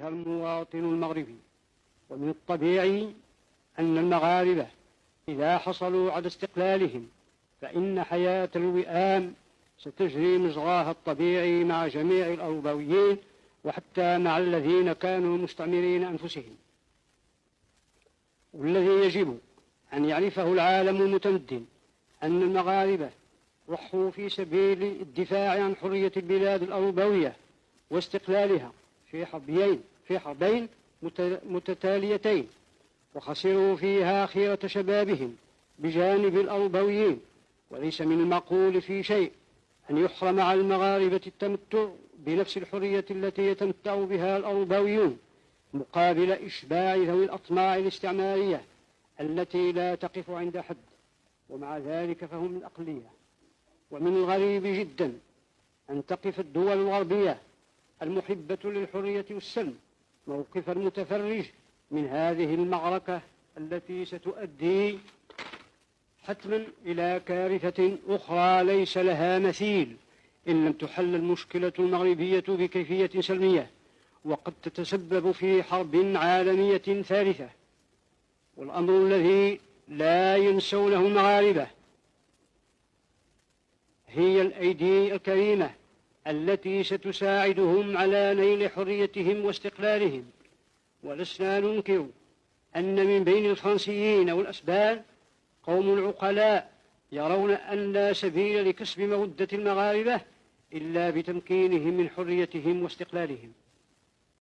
بها المواطن المغربي. ومن الطبيعي أن المغاربة إذا حصلوا على استقلالهم فإن حياة الوئام ستجري مجراها الطبيعي مع جميع الأوروبيين وحتى مع الذين كانوا مستعمرين أنفسهم. والذي يجب أن يعرفه العالم المتمدن أن المغاربة ضحوا في سبيل الدفاع عن حرية البلاد الأوروبية واستقلالها في حربين متتاليتين، وخسروا فيها خيرة شبابهم بجانب الأوروبيين. وليس من المعقول في شيء أن يحرم على المغاربة التمتع بنفس الحرية التي يتمتع بها الأوروبيون مقابل إشباع ذوي الأطماع الاستعمارية التي لا تقف عند حد، ومع ذلك فهم الأقلية. ومن الغريب جدا أن تقف الدول الغربية المحبة للحرية والسلم موقف المتفرج من هذه المعركة التي ستؤدي حتما إلى كارثة أخرى ليس لها مثيل إن لم تحل المشكلة المغربية بكيفية سلمية، وقد تتسبب في حرب عالمية ثالثة. والأمر الذي لا ينسونه المغاربة هي الأيدي الكريمة التي ستساعدهم على نيل حريتهم واستقلالهم. ولسنا ننكر أن من بين الفرنسيين والأسبان قوم عقلاء يرون أن لا سبيل لكسب مودة المغاربة إلا بتمكينهم من حريتهم واستقلالهم.